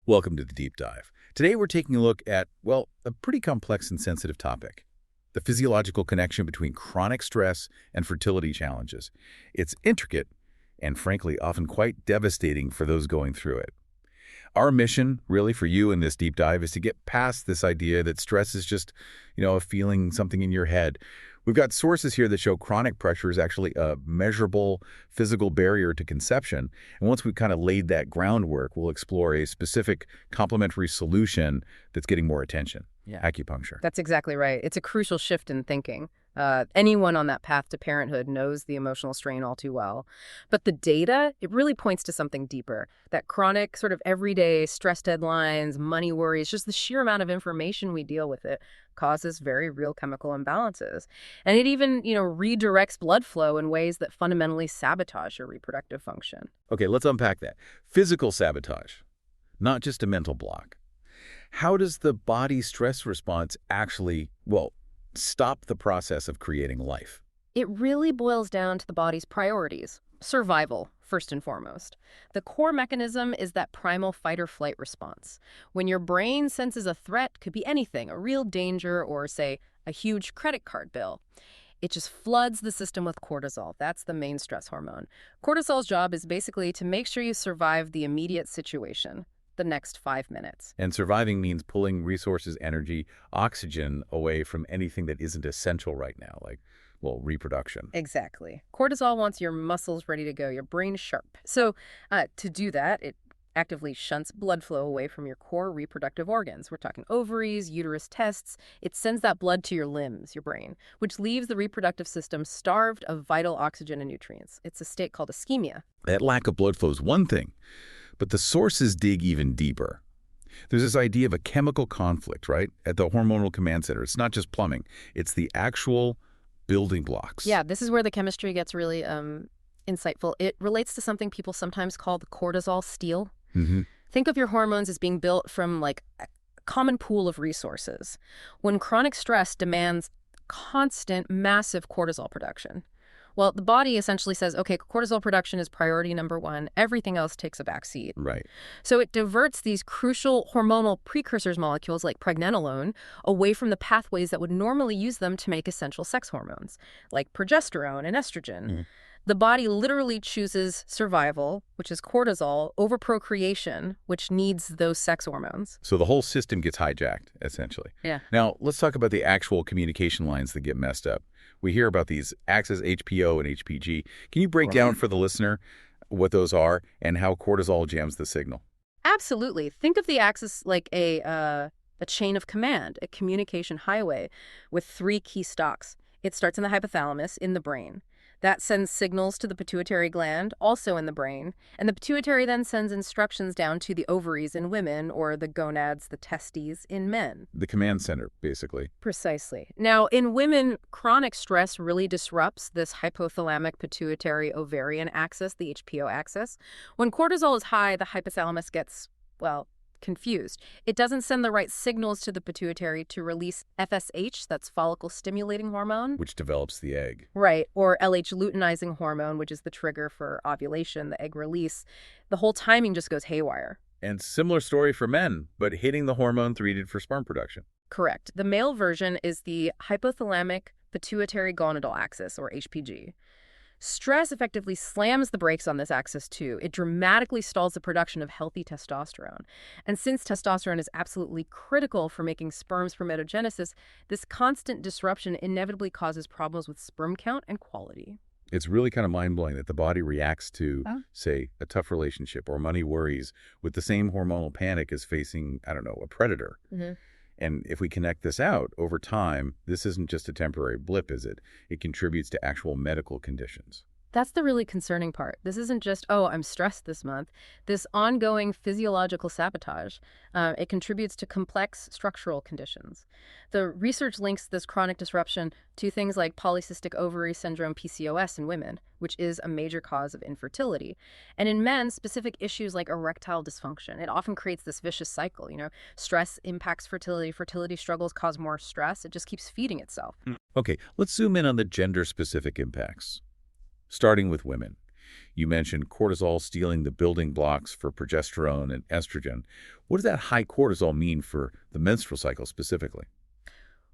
Welcome to the Deep Dive. Today we're taking a look at, well, a pretty complex and sensitive topic. The physiological connection between chronic stress and fertility challenges. It's intricate and, frankly, often quite devastating for those going through it. Our mission, really, for you in this deep dive is to get past this idea that stress is just, a feeling, something in your head. We've got sources here that show chronic pressure is actually a measurable physical barrier to conception. And once we've kind of laid that groundwork, we'll explore a specific complementary solution that's getting more attention. Yeah. Acupuncture. That's exactly right. It's a crucial shift in thinking. Anyone on that path to parenthood knows the emotional strain all too well. But the data, it really points to something deeper. That chronic sort of everyday stress deadlines, money worries, just the sheer amount of information we deal with it causes very real chemical imbalances. And it even, redirects blood flow in ways that fundamentally sabotage your reproductive function. Okay, let's unpack that. Physical sabotage, not just a mental block. How does the body stress response actually, stop the process of creating life? It really boils down to the body's priorities. Survival, first and foremost. The core mechanism is that primal fight-or-flight response. When your brain senses a threat, could be anything, a real danger or, say, a huge credit card bill. It just floods the system with cortisol. That's the main stress hormone. Cortisol's job is basically to make sure you survive the immediate situation, the next 5 minutes. And surviving means pulling resources, energy, oxygen away from anything that isn't essential right now, like, reproduction. Exactly. Cortisol wants your muscles ready to go, your brain sharp. So to do that, it actively shunts blood flow away from your core reproductive organs. We're talking ovaries, uterus tests. It sends that blood to your limbs, your brain, which leaves the reproductive system starved of vital oxygen and nutrients. It's a state called ischemia. That lack of blood flow is one thing, but the sources dig even deeper. There's this idea of a chemical conflict, right, at the hormonal command center. It's not just plumbing. It's the actual building blocks. Yeah, this is where the chemistry gets really insightful. It relates to something people sometimes call the cortisol steal. Mm-hmm. Think of your hormones as being built from like a common pool of resources. When chronic stress demands constant, massive cortisol production, well, the body essentially says, okay, cortisol production is priority number one. Everything else takes a back seat. Right. So it diverts these crucial hormonal precursors molecules like pregnenolone away from the pathways that would normally use them to make essential sex hormones, like progesterone and estrogen. Mm. The body literally chooses survival, which is cortisol, over procreation, which needs those sex hormones. So the whole system gets hijacked, essentially. Yeah. Now, let's talk about the actual communication lines that get messed up. We hear about these axes, HPO and HPG. Can you break down for the listener what those are and how cortisol jams the signal? Absolutely. Think of the axis like a chain of command, a communication highway with 3 key stalks. It starts in the hypothalamus, in the brain. That sends signals to the pituitary gland, also in the brain, and the pituitary then sends instructions down to the ovaries in women or the gonads, the testes, in men. The command center, basically. Precisely. Now, in women, chronic stress really disrupts this hypothalamic pituitary ovarian axis, the HPO axis. When cortisol is high, the hypothalamus gets, confused. It doesn't send the right signals to the pituitary to release FSH, that's follicle-stimulating hormone. Which develops the egg. Right, or LH-luteinizing hormone, which is the trigger for ovulation, the egg release. The whole timing just goes haywire. And similar story for men, but hitting the hormones needed for sperm production. Correct. The male version is the hypothalamic pituitary gonadal axis, or HPG. Stress effectively slams the brakes on this axis, too. It dramatically stalls the production of healthy testosterone. And since testosterone is absolutely critical for making sperm spermatogenesis, this constant disruption inevitably causes problems with sperm count and quality. It's really kind of mind-blowing that the body reacts to, say, a tough relationship or money worries with the same hormonal panic as facing, a predator. Mm-hmm. And if we connect this out over time, this isn't just a temporary blip, is it? It contributes to actual medical conditions. That's the really concerning part. This isn't just, I'm stressed this month. This ongoing physiological sabotage, it contributes to complex structural conditions. The research links this chronic disruption to things like polycystic ovary syndrome, PCOS, in women, which is a major cause of infertility. And in men, specific issues like erectile dysfunction. It often creates this vicious cycle. Stress impacts fertility. Fertility struggles cause more stress. It just keeps feeding itself. Okay, let's zoom in on the gender-specific impacts. Starting with women. You mentioned cortisol stealing the building blocks for progesterone and estrogen. What does that high cortisol mean for the menstrual cycle specifically?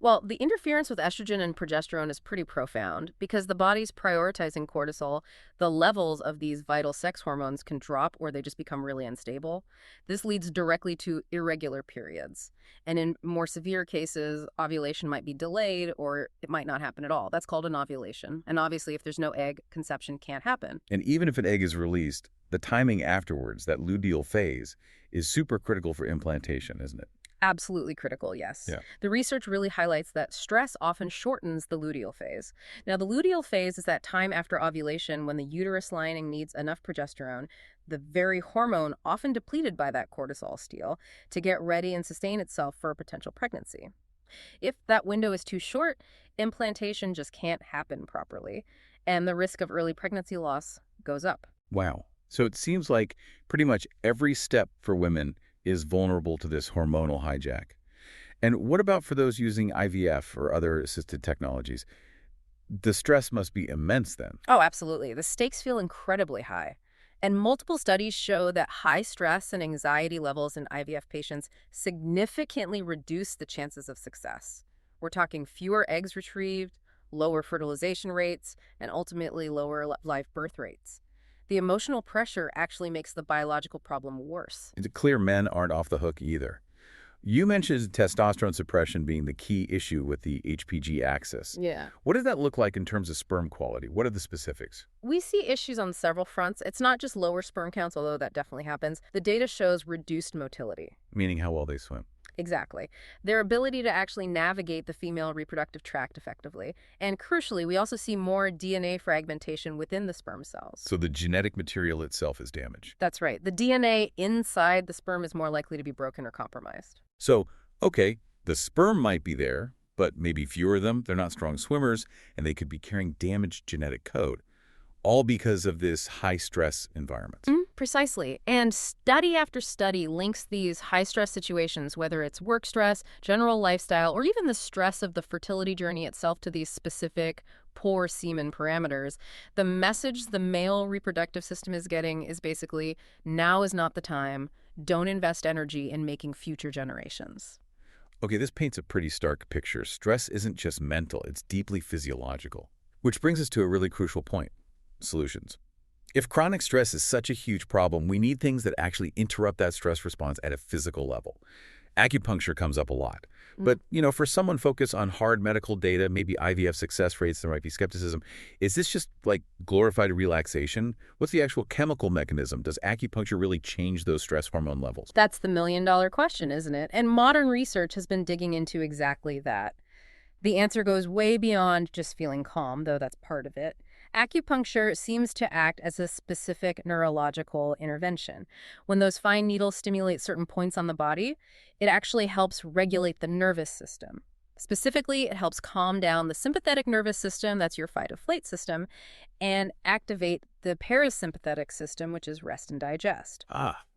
Well, the interference with estrogen and progesterone is pretty profound because the body's prioritizing cortisol. The levels of these vital sex hormones can drop or they just become really unstable. This leads directly to irregular periods. And in more severe cases, ovulation might be delayed or it might not happen at all. That's called an ovulation. And obviously, if there's no egg, conception can't happen. And even if an egg is released, the timing afterwards, that luteal phase, is super critical for implantation, isn't it? Absolutely critical, yes. Yeah. The research really highlights that stress often shortens the luteal phase. Now, the luteal phase is that time after ovulation when the uterus lining needs enough progesterone, the very hormone often depleted by that cortisol steal, to get ready and sustain itself for a potential pregnancy. If that window is too short, implantation just can't happen properly, and the risk of early pregnancy loss goes up. Wow. So it seems like pretty much every step for women is vulnerable to this hormonal hijack. And what about for those using IVF or other assisted technologies? The stress must be immense then. Oh, absolutely. The stakes feel incredibly high. And multiple studies show that high stress and anxiety levels in IVF patients significantly reduce the chances of success. We're talking fewer eggs retrieved, lower fertilization rates, and ultimately lower live birth rates. The emotional pressure actually makes the biological problem worse. It's clear men aren't off the hook either. You mentioned testosterone suppression being the key issue with the HPG axis. Yeah. What does that look like in terms of sperm quality? What are the specifics? We see issues on several fronts. It's not just lower sperm counts, although that definitely happens. The data shows reduced motility. Meaning how well they swim. Exactly. Their ability to actually navigate the female reproductive tract effectively. And crucially, we also see more DNA fragmentation within the sperm cells. So the genetic material itself is damaged. That's right. The DNA inside the sperm is more likely to be broken or compromised. So, okay, the sperm might be there, but maybe fewer of them. They're not strong swimmers, and they could be carrying damaged genetic code, all because of this high-stress environment. Precisely. And study after study links these high-stress situations, whether it's work stress, general lifestyle, or even the stress of the fertility journey itself, to these specific poor semen parameters. The message the male reproductive system is getting is basically, now is not the time. Don't invest energy in making future generations. Okay, this paints a pretty stark picture. Stress isn't just mental, it's deeply physiological. Which brings us to a really crucial point: solutions. If chronic stress is such a huge problem, we need things that actually interrupt that stress response at a physical level. Acupuncture comes up a lot. But, for someone focused on hard medical data, maybe IVF success rates, there might be skepticism. Is this just like glorified relaxation? What's the actual chemical mechanism? Does acupuncture really change those stress hormone levels? That's the million-dollar question, isn't it? And modern research has been digging into exactly that. The answer goes way beyond just feeling calm, though that's part of it. Acupuncture seems to act as a specific neurological intervention. When those fine needles stimulate certain points on the body, it actually helps regulate the nervous system. Specifically, it helps calm down the sympathetic nervous system, that's your fight or flight system, and activate the parasympathetic system, which is rest and digest.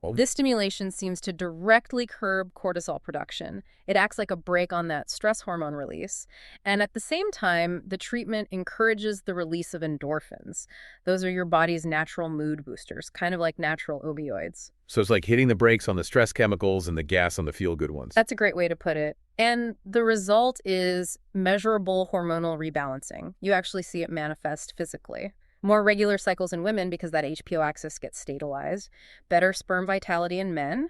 Well, This stimulation seems to directly curb cortisol production. It acts like a brake on that stress hormone release. And at the same time, the treatment encourages the release of endorphins. Those are your body's natural mood boosters, kind of like natural opioids. so it's like hitting the brakes on the stress chemicals and the gas on the feel-good ones. That's a great way to put it. And the result is measurable hormonal rebalancing. You actually see it manifest physically. More regular cycles in women because that HPO axis gets stabilized. Better sperm vitality in men.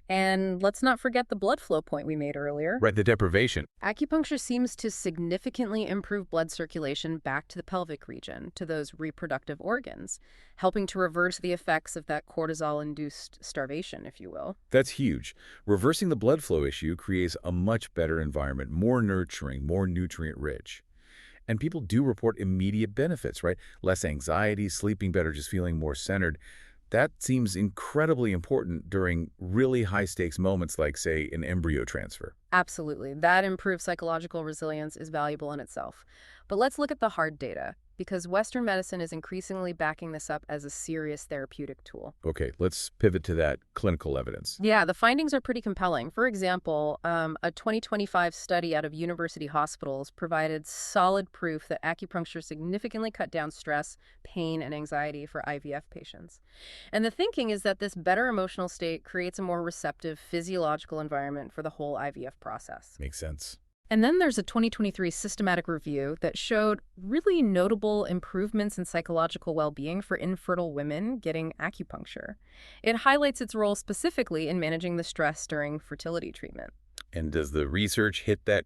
And let's not forget the blood flow point we made earlier. Right, the deprivation. Acupuncture seems to significantly improve blood circulation back to the pelvic region, to those reproductive organs, helping to reverse the effects of that cortisol-induced starvation, if you will. That's huge. Reversing the blood flow issue creates a much better environment, more nurturing, more nutrient-rich. And people do report immediate benefits, right? Less anxiety, sleeping better, just feeling more centered. That seems incredibly important during really high-stakes moments like, say, an embryo transfer. Absolutely. That improved psychological resilience is valuable in itself. But let's look at the hard data, because Western medicine is increasingly backing this up as a serious therapeutic tool. Okay, let's pivot to that clinical evidence. Yeah, the findings are pretty compelling. For example, a 2025 study out of university hospitals provided solid proof that acupuncture significantly cut down stress, pain, and anxiety for IVF patients. And the thinking is that this better emotional state creates a more receptive physiological environment for the whole IVF process. Makes sense. And then there's a 2023 systematic review that showed really notable improvements in psychological well-being for infertile women getting acupuncture. It highlights its role specifically in managing the stress during fertility treatment. And does the research hit that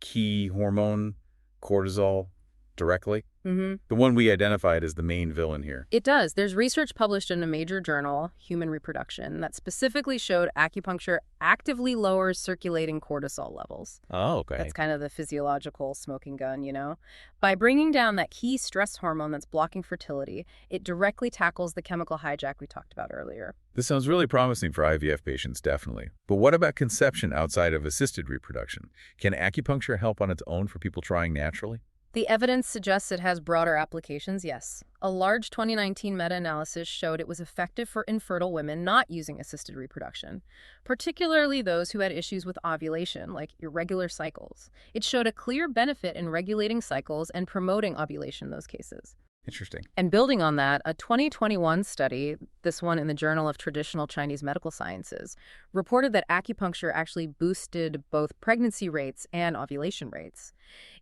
key hormone, cortisol, directly? The one we identified as the main villain here. It does. There's research published in a major journal, Human Reproduction, that specifically showed acupuncture actively lowers circulating cortisol levels. Oh, okay. That's kind of the physiological smoking gun, you know? By bringing down that key stress hormone that's blocking fertility, it directly tackles the chemical hijack we talked about earlier. This sounds really promising for IVF patients, definitely. But what about conception outside of assisted reproduction? Can acupuncture help on its own for people trying naturally? The evidence suggests it has broader applications, yes. A large 2019 meta-analysis showed it was effective for infertile women not using assisted reproduction, particularly those who had issues with ovulation, like irregular cycles. It showed a clear benefit in regulating cycles and promoting ovulation in those cases. Interesting. And building on that, a 2021 study, this one in the Journal of Traditional Chinese Medical Sciences, reported that acupuncture actually boosted both pregnancy rates and ovulation rates.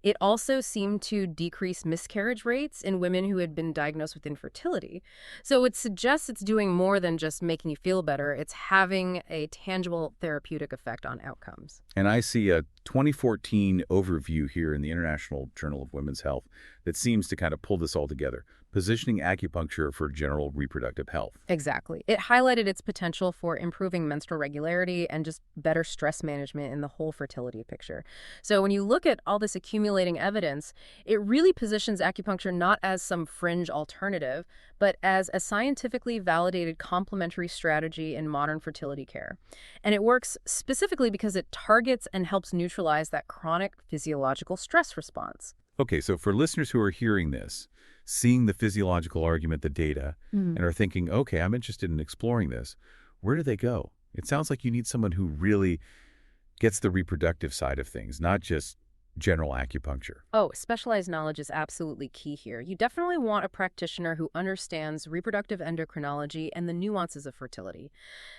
It also seemed to decrease miscarriage rates in women who had been diagnosed with infertility. So it suggests it's doing more than just making you feel better. It's having a tangible therapeutic effect on outcomes. And I see a 2014 overview here in the International Journal of Women's Health that seems to kind of pull this all together, positioning acupuncture for general reproductive health. Exactly. It highlighted its potential for improving menstrual regularity and just better stress management in the whole fertility picture. So when you look at all this accumulating evidence, it really positions acupuncture not as some fringe alternative, but as a scientifically validated complementary strategy in modern fertility care. And it works specifically because it targets and helps neutralize that chronic physiological stress response. Okay, so for listeners who are hearing this, seeing the physiological argument, the data, and are thinking, okay, I'm interested in exploring this, where do they go? It sounds like you need someone who really gets the reproductive side of things, not just general acupuncture. Oh, specialized knowledge is absolutely key here. You definitely want a practitioner who understands reproductive endocrinology and the nuances of fertility.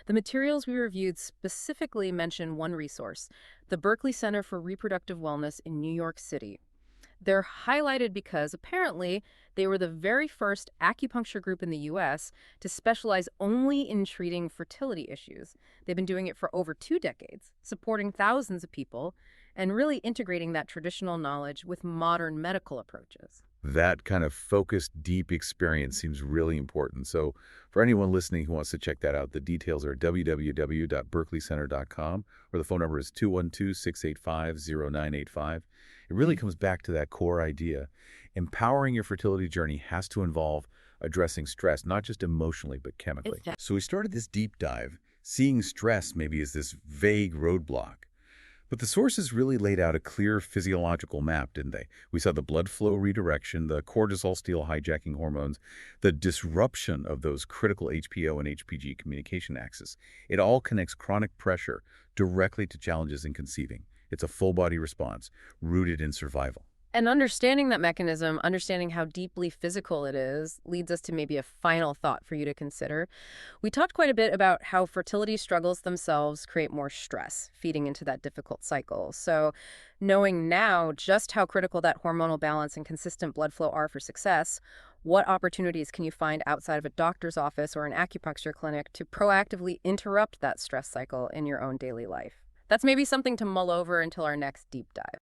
The materials we reviewed specifically mention one resource, the Berkeley Center for Reproductive Wellness in New York City. They're highlighted because apparently they were the very first acupuncture group in the U.S. to specialize only in treating fertility issues. They've been doing it for over 2 decades, supporting thousands of people, and really integrating that traditional knowledge with modern medical approaches. That kind of focused, deep experience seems really important. So for anyone listening who wants to check that out, the details are www.berkeleycenter.com, or the phone number is 212-685-0985. It really comes back to that core idea. Empowering your fertility journey has to involve addressing stress, not just emotionally, but chemically. So we started this deep dive, seeing stress maybe as this vague roadblock. But the sources really laid out a clear physiological map, didn't they? We saw the blood flow redirection, the cortisol steal hijacking hormones, the disruption of those critical HPO and HPG communication axes. It all connects chronic pressure directly to challenges in conceiving. It's a full-body response, rooted in survival. And understanding that mechanism, understanding how deeply physical it is, leads us to maybe a final thought for you to consider. We talked quite a bit about how fertility struggles themselves create more stress, feeding into that difficult cycle. So knowing now just how critical that hormonal balance and consistent blood flow are for success, what opportunities can you find outside of a doctor's office or an acupuncture clinic to proactively interrupt that stress cycle in your own daily life? That's maybe something to mull over until our next deep dive.